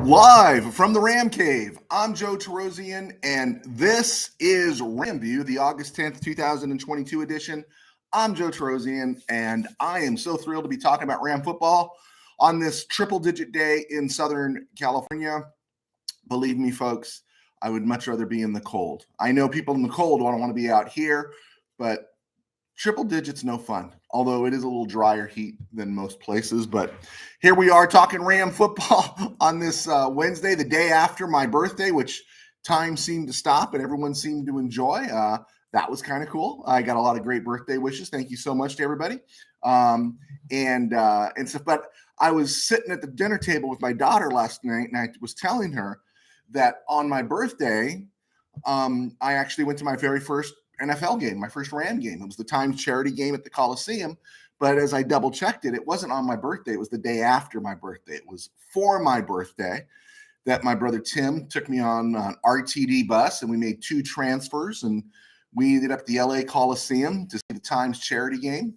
Live from the Ram Cave, I'm Joe Terosian, and this is RamView, the August 10th, 2022 edition. I'm Joe Terosian, and I am so thrilled to be talking about Ram football on this triple-digit day in Southern California. Believe me, folks, I would much rather be in the cold. I know people in the cold don't want to be out here, but triple digits, no fun, although it is a little drier heat than most places. But here we are talking Ram football on this Wednesday, the day after my birthday, which time seemed to stop and everyone seemed to enjoy. That was kind of cool. I got a lot of great birthday wishes. Thank you so much to everybody. And so, but I was sitting at the dinner table with my daughter last night, and I was telling her that on my birthday, I actually went to my very first NFL game, my first Ram game. It was the Times charity game at the Coliseum. But as I double checked it, it wasn't on my birthday. It was the day after my birthday. It was for my birthday that my brother Tim took me on an RTD bus, and we made 2 transfers, and we ended up at the LA Coliseum to see the Times charity game.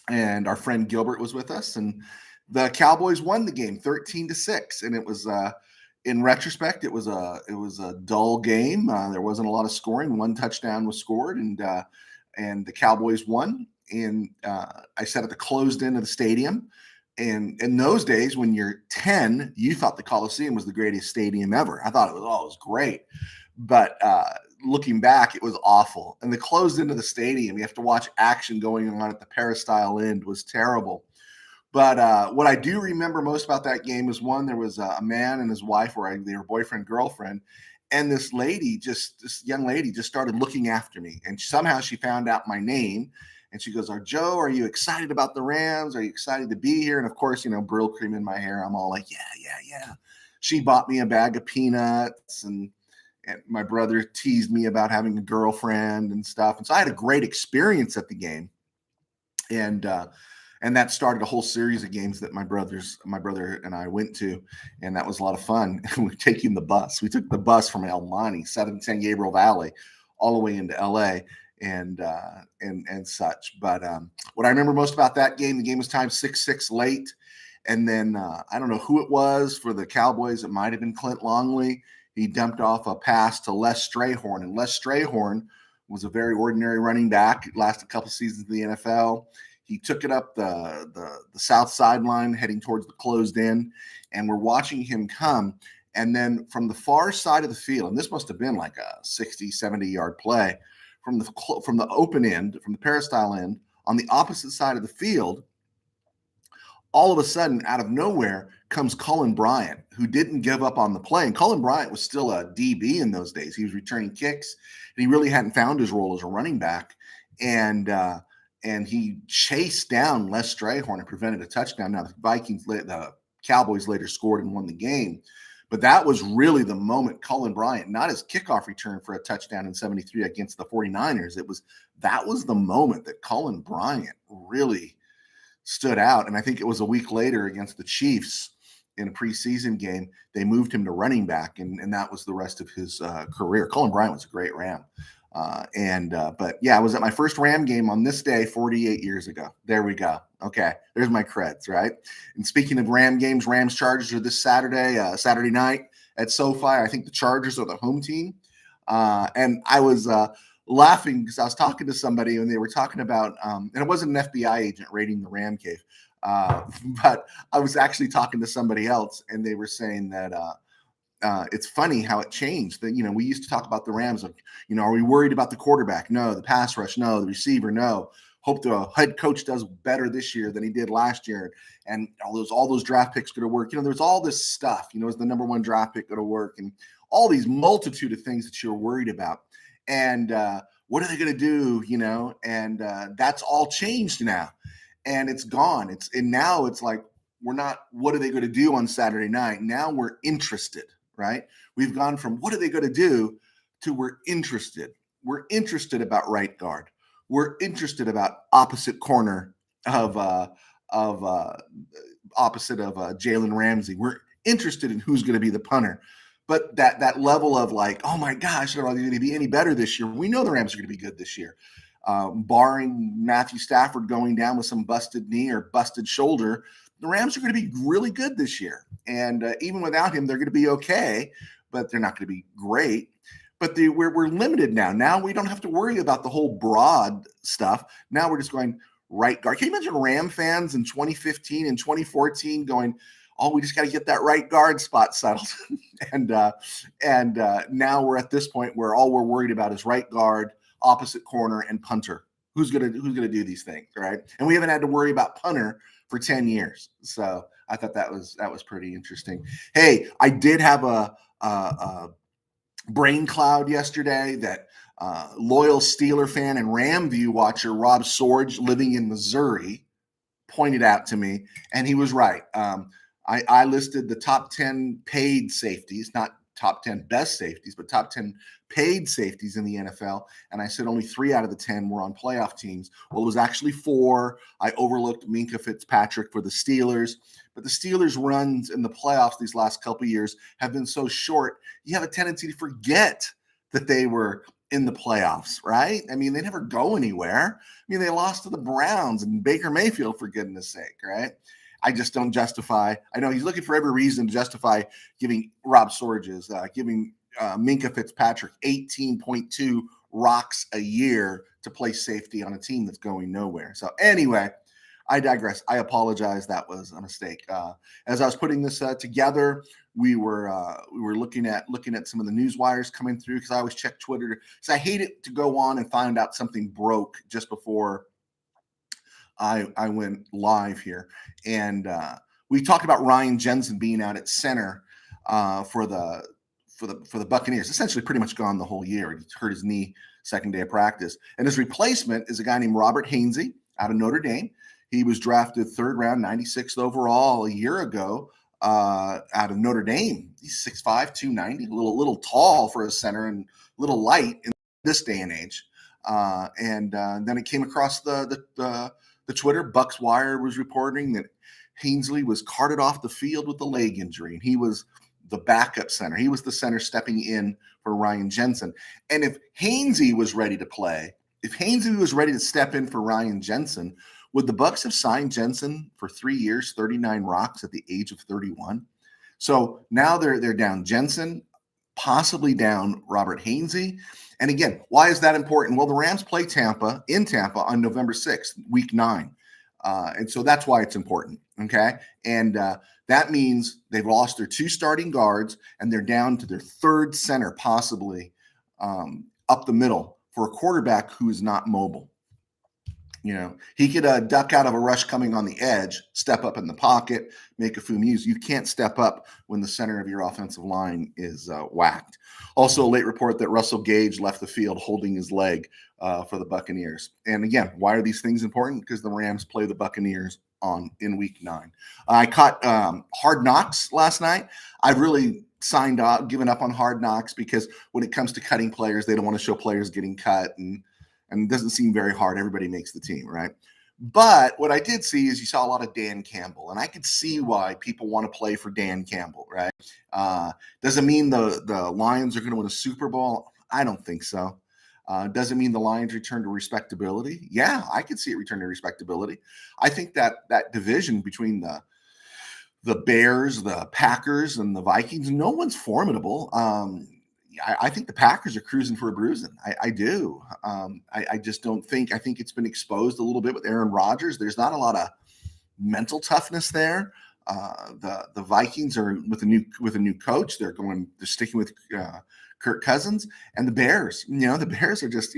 And our friend Gilbert was with us, and the Cowboys won the game 13-6. And it was in retrospect, it was a dull game. There wasn't a lot of scoring. 1 touchdown was scored, and the Cowboys won. And I sat at the closed end of the stadium. And in those days, when you're 10, you thought the Coliseum was the greatest stadium ever. I thought it was great. But looking back, it was awful. And the closed end of the stadium, you have to watch action going on at the peristyle end, was terrible. But what I do remember most about that game is, one, there was a man and his wife, they were boyfriend, girlfriend, and this young lady just started looking after me. And somehow she found out my name, and she goes, Joe, are you excited about the Rams? Are you excited to be here? And of course, Brill cream in my hair. I'm all like, yeah. She bought me a bag of peanuts, and my brother teased me about having a girlfriend and stuff. And so I had a great experience at the game. And that started a whole series of games that my brother and I went to, and that was a lot of fun. We're taking the bus. We took the bus from El Monte, San Gabriel Valley, all the way into LA, and such. But what I remember most about that game, the game was timed 6-6 late, and then I don't know who it was for the Cowboys. It might have been Clint Longley. He dumped off a pass to Les Strayhorn, and Les Strayhorn was a very ordinary running back. It lasted a couple seasons in the NFL. He took it up the south sideline, heading towards the closed end, and we're watching him come. And then from the far side of the field, and this must have been like a 60, 70-yard play, from the open end, from the peristyle end, on the opposite side of the field, all of a sudden, out of nowhere, comes Cullen Bryant, who didn't give up on the play. And Cullen Bryant was still a DB in those days. He was returning kicks, and he really hadn't found his role as a running back. And he chased down Les Strayhorn and prevented a touchdown. Now, the Cowboys later scored and won the game. But that was really the moment Cullen Bryant, not his kickoff return for a touchdown in 73 against the 49ers. That was the moment that Cullen Bryant really stood out. And I think it was a week later against the Chiefs in a preseason game, they moved him to running back, and that was the rest of his career. Cullen Bryant was a great Ram. But yeah, I was at my first Ram game on this day 48 years ago. There we go. Okay, there's my creds, right? And speaking of Ram games, Rams Chargers are this Saturday night at SoFi. I think the Chargers are the home team. And I was laughing because I was talking to somebody, and they were talking about, and it wasn't an FBI agent raiding the Ram Cave, but I was actually talking to somebody else, and they were saying that it's funny how it changed. That we used to talk about the Rams, like, are we worried about the quarterback? No. The pass rush? No. The receiver? No. Hope the head coach does better this year than he did last year. And all those draft picks going to work. There's all this stuff. Is the number 1 draft pick going to work? And all these multitude of things that you're worried about. And what are they going to do? And that's all changed now, and it's gone. Now it's like, we're not, what are they going to do on Saturday night? Now we're interested. Right? We've gone from what are they going to do to we're interested. We're interested about right guard. We're interested about opposite corner of Jalen Ramsey. We're interested in who's going to be the punter. But that level of like, oh my gosh, are they going to be any better this year? We know the Rams are going to be good this year. Barring Matthew Stafford going down with some busted knee or busted shoulder, the Rams are going to be really good this year. And even without him, they're going to be okay, but they're not going to be great. But we're limited now. Now we don't have to worry about the whole broad stuff. Now we're just going right guard. Can you imagine Ram fans in 2015 and 2014 going, "Oh, we just got to get that right guard spot settled," and now we're at this point where all we're worried about is right guard, opposite corner, and punter. Who's gonna do these things, right? And we haven't had to worry about punter for 10 years. So I thought that was pretty interesting. Hey, I did have a brain cloud yesterday that loyal Steeler fan and RamView watcher Rob Sorge, living in Missouri, pointed out to me, and he was right. I listed the top 10 paid safeties, not top 10 best safeties, but top 10 paid safeties in the NFL. And I said only 3 out of the 10 were on playoff teams. Well, it was actually 4. I overlooked Minkah Fitzpatrick for the Steelers. But the Steelers' runs in the playoffs these last couple of years have been so short, you have a tendency to forget that they were in the playoffs, right? I mean, they never go anywhere. I mean, they lost to the Browns and Baker Mayfield, for goodness sake, right? I just don't justify. I know he's looking for every reason to justify giving Rob Sorges, giving Minkah Fitzpatrick 18.2 rocks a year to play safety on a team that's going nowhere. So anyway, I digress. I apologize. That was a mistake. As I was putting this together, we were looking at some of the news wires coming through, because I always check Twitter because I hate it to go on and find out something broke just before I went live here. And we talked about Ryan Jensen being out at center for the Buccaneers. Essentially, pretty much gone the whole year. He hurt his knee second day of practice, and his replacement is a guy named Robert Hainsey out of Notre Dame. He was drafted 3rd round, 96th overall a year ago out of Notre Dame. He's 6'5", 290, a little tall for a center and a little light in this day and age. And then it came across the Twitter. Bucks Wire was reporting that Hainsey was carted off the field with a leg injury, and he was the backup center. He was the center stepping in for Ryan Jensen. And if Hainsey was ready to play, if Hainsey was ready to step in for Ryan Jensen, would the Bucks have signed Jensen for 3 years, 39 rocks at the age of 31? So now they're down Jensen, possibly down Robert Hainsey. And again, why is that important? Well, the Rams play in Tampa on November 6th, week 9. And so that's why it's important, okay? And that means they've lost their 2 starting guards, and they're down to their 3rd center, possibly up the middle, for a quarterback who is not mobile. You know, he could duck out of a rush coming on the edge, step up in the pocket, make a few moves. You can't step up when the center of your offensive line is whacked. Also, a late report that Russell Gage left the field holding his leg for the Buccaneers. And again, why are these things important? Because the Rams play the Buccaneers in week 9. I caught Hard Knocks last night. I've really given up on Hard Knocks, because when it comes to cutting players, they don't want to show players getting cut, and it doesn't seem very hard. Everybody makes the team, right? But what I did see is you saw a lot of Dan Campbell, and I could see why people want to play for Dan Campbell, right? Does it mean the Lions are going to win a Super Bowl? I don't think so. Does it mean the Lions return to respectability? Yeah, I could see it return to respectability. I think that division between the Bears, the Packers, and the Vikings, no one's formidable. I think the Packers are cruising for a bruising. I do. I just don't think. I think it's been exposed a little bit with Aaron Rodgers. There's not a lot of mental toughness there. The Vikings are with a new coach. They're sticking with Kirk Cousins, and the Bears. The Bears are just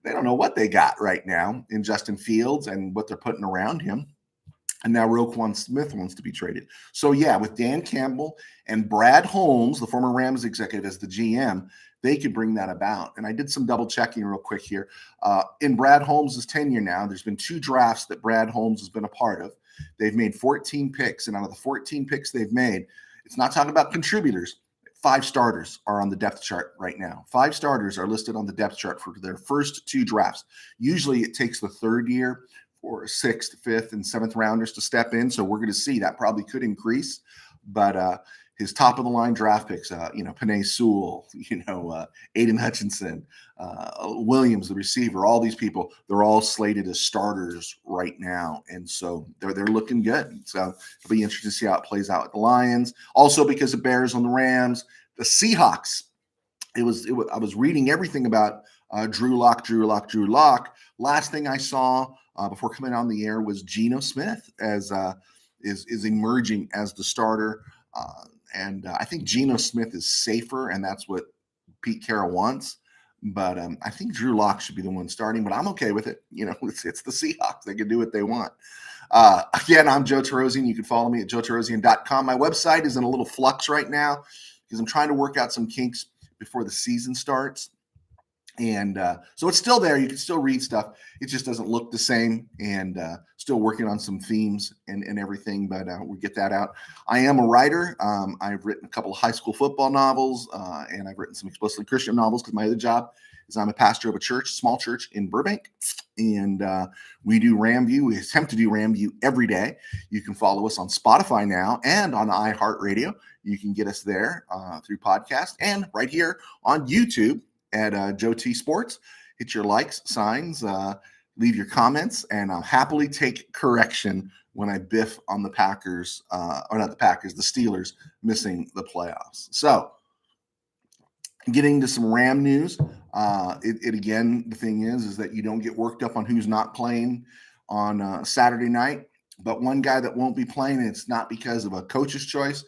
they don't know what they got right now in Justin Fields and what they're putting around him. And now Roquan Smith wants to be traded. So, yeah, with Dan Campbell and Brad Holmes, the former Rams executive, as the GM, they could bring that about. And I did some double checking real quick here. In Brad Holmes' tenure now, there's been 2 drafts that Brad Holmes has been a part of. They've made 14 picks. And out of the 14 picks they've made, it's not talking about contributors. 5 starters are on the depth chart right now. 5 starters are listed on the depth chart for their first 2 drafts. Usually it takes the 3rd year for 6th, 5th, and 7th rounders to step in. So we're going to see that probably could increase. But his top of the line draft picks, Penei Sewell, Aiden Hutchinson, Williams, the receiver, all these people, they're all slated as starters right now. And so they're looking good. So it'll be interesting to see how it plays out with the Lions. Also, because the Bears on the Rams, the Seahawks, I was reading everything about Drew Lock. Last thing I saw before coming on the air was Geno Smith is emerging as the starter. And I think Geno Smith is safer, and that's what Pete Carroll wants. But I think Drew Lock should be the one starting, but I'm okay with it. It's the Seahawks. They can do what they want. Again, I'm Joe Tarosian. You can follow me at joetarosian.com. My website is in a little flux right now because I'm trying to work out some kinks before the season starts. And so it's still there. You can still read stuff. It just doesn't look the same, and still working on some themes and everything, but we'll get that out. I am a writer. I've written a couple of high school football novels, and I've written some explicitly Christian novels because my other job is I'm a pastor of a church, small church in Burbank, and we do RamView. We attempt to do RamView every day. You can follow us on Spotify now and on iHeartRadio. You can get us there through podcast and right here on YouTube at Joe T Sports. Hit your likes, signs, leave your comments, and I'll happily take correction when I biff on the Packers, or not the Packers, the Steelers missing the playoffs. So getting to some Ram news, again, the thing is that you don't get worked up on who's not playing on Saturday night, but one guy that won't be playing, and it's not because of a coach's choice.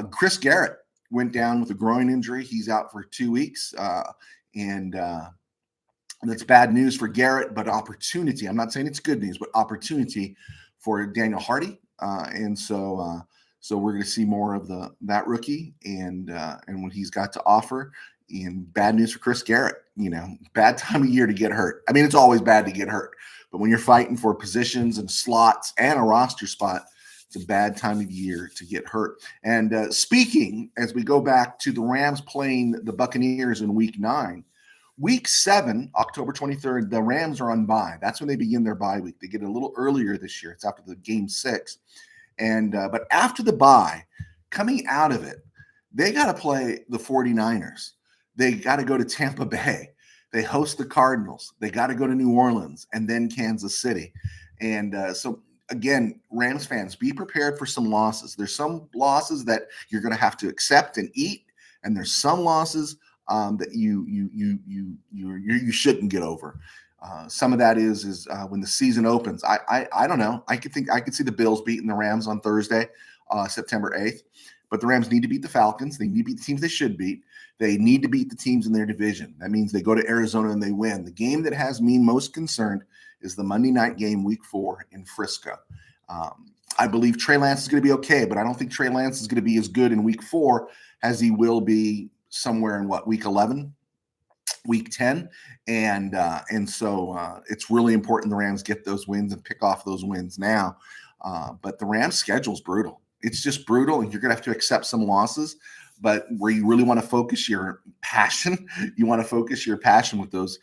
Chris Garrett went down with a groin injury. He's out for 2 weeks, and that's bad news for Garrett, but opportunity. I'm not saying it's good news, but opportunity for Daniel Hardy. And so we're going to see more of that rookie and what he's got to offer. And bad news for Chris Garrett. Bad time of year to get hurt. I mean, it's always bad to get hurt, but when you're fighting for positions and slots and a roster spot, it's a bad time of year to get hurt. And speaking, as we go back to the Rams playing the Buccaneers in Week 9, Week 7, October 23rd, the Rams are on bye. That's when they begin their bye week. They get it a little earlier this year. It's after the Game 6. And but after the bye, coming out of it, they got to play the 49ers. They got to go to Tampa Bay. They host the Cardinals. They got to go to New Orleans and then Kansas City. And so again, Rams fans, be prepared for some losses. There's some losses that you're going to have to accept and eat, and there's some losses that you shouldn't get over. Some of that is when the season opens. I don't know. I could see the Bills beating the Rams on Thursday, September 8th. But the Rams need to beat the Falcons. They need to beat the teams they should beat. They need to beat the teams in their division. That means they go to Arizona and they win. The game that has me most concerned is the Monday night game, Week 4 in Frisco. I believe Trey Lance is going to be okay, but I don't think Trey Lance is going to be as good in Week 4 as he will be somewhere in Week 11, Week 10. And so it's really important the Rams get those wins and pick off those wins now. But the Rams' schedule is brutal. It's just brutal, and you're going to have to accept some losses. But where you really want to focus your passion, with those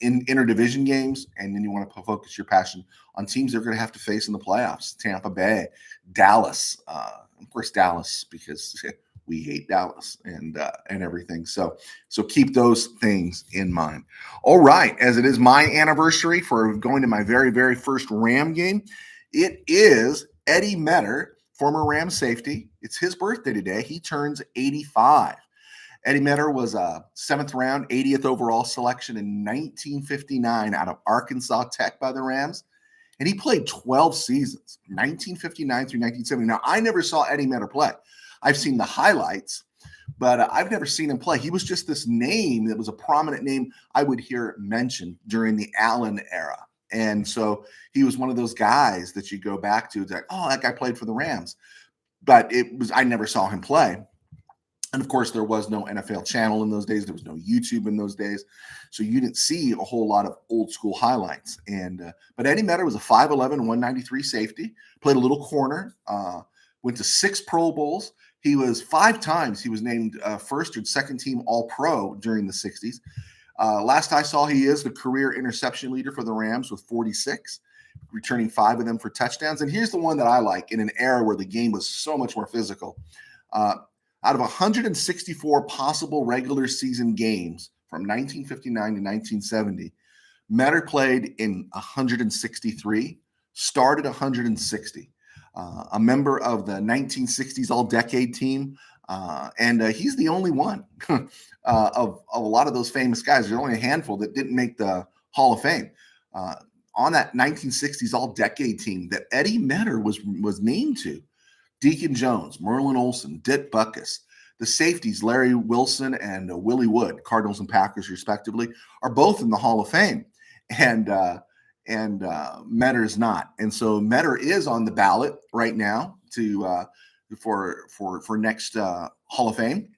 interdivision games, and then you want to focus your passion on teams they're going to have to face in the playoffs: Tampa Bay, Dallas, of course Dallas, because we hate Dallas and everything. So keep those things in mind. All right, as it is my anniversary for going to my very, very first Ram game, it is Eddie Meador, former Ram safety. It's his birthday today. He turns 85. Eddie Meador was a 7th round, 80th overall selection in 1959 out of Arkansas Tech by the Rams. And he played 12 seasons, 1959 through 1970. Now, I never saw Eddie Meador play. I've seen the highlights, but I've never seen him play. He was just this name that was a prominent name I would hear mentioned during the Allen era. And so he was one of those guys that you go back to. It's like, oh, that guy played for the Rams. But I never saw him play. And of course, there was no NFL channel in those days. There was no YouTube in those days. So you didn't see a whole lot of old school highlights. But Eddie Meador was a 5'11", 193 safety, played a little corner, went to 6 Pro Bowls. He was 5 times. He was named first or second team All-Pro during the 60s. Last I saw, he is the career interception leader for the Rams with 46. returning 5 of them for touchdowns. And here's the one that I like in an era where the game was so much more physical. Out of 164 possible regular season games from 1959 to 1970, Meador played in 163, started 160. A member of the 1960s All-Decade team, and he's the only one of a lot of those famous guys. There's only a handful that didn't make the Hall of Fame. On that 1960s All-Decade team that Eddie Meador was named to, Deacon Jones, Merlin Olsen, Dick Butkus, the safeties, Larry Wilson and Willie Wood, Cardinals and Packers respectively, are both in the Hall of Fame. And Meador is not. And so Meador is on the ballot right now for next Hall of Fame.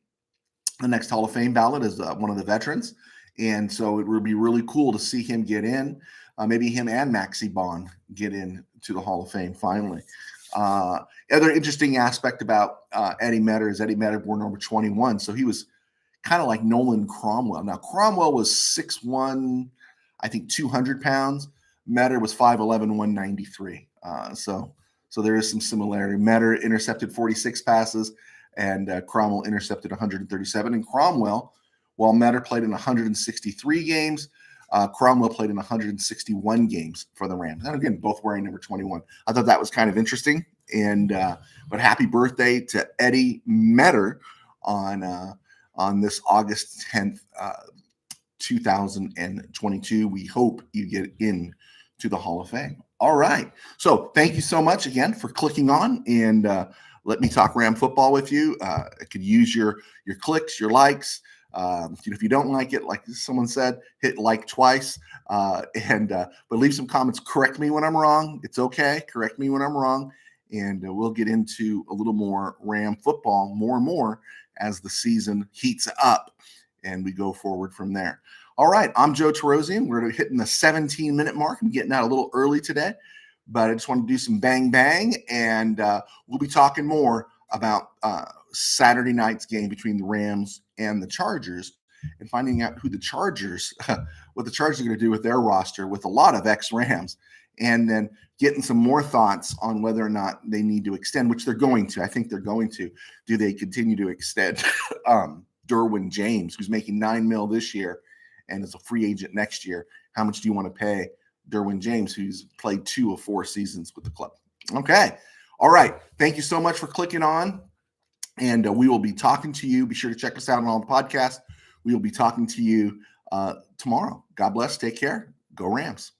The next Hall of Fame ballot is one of the veterans. And so it would be really cool to see him get in. Maybe him and Maxie Bond get in to the Hall of Fame finally. Other interesting aspect about Eddie Meador is Eddie Meador born number 21. So he was kind of like Nolan Cromwell. Now, Cromwell was 6'1", I think 200 pounds. Meador was 5'11", 193. So there is some similarity. Meador intercepted 46 passes, and Cromwell intercepted 137. And Cromwell, while Meador played in 163 games, Cromwell played in 161 games for the Rams. And again, both wearing number 21. I thought that was kind of interesting. And but happy birthday to Eddie Meador on this August 10th, 2022. We hope you get in to the Hall of Fame. All right. So thank you so much again for clicking on and let me talk Ram football with you. I could use your clicks, your likes. If you don't like it, like someone said, hit like twice, but leave some comments. Correct me when I'm wrong. It's okay. Correct me when I'm wrong, and we'll get into a little more Ram football more and more as the season heats up and we go forward from there. All right, I'm Joe Terosian. We're hitting the 17-minute mark. I'm getting out a little early today, but I just want to do some bang bang, and we'll be talking more about Saturday night's game between the Rams and the Chargers, and finding out who the Chargers, what the Chargers are going to do with their roster with a lot of ex-Rams, and then getting some more thoughts on whether or not they need to extend, which they're going to. I think they're going to. Do they continue to extend Derwin James, who's making $9 million this year and is a free agent next year? How much do you want to pay Derwin James, who's played 2 of 4 seasons with the club? Okay. All right. Thank you so much for clicking on. And we will be talking to you. Be sure to check us out on all the podcasts. We will be talking to you tomorrow. God bless. Take care. Go Rams.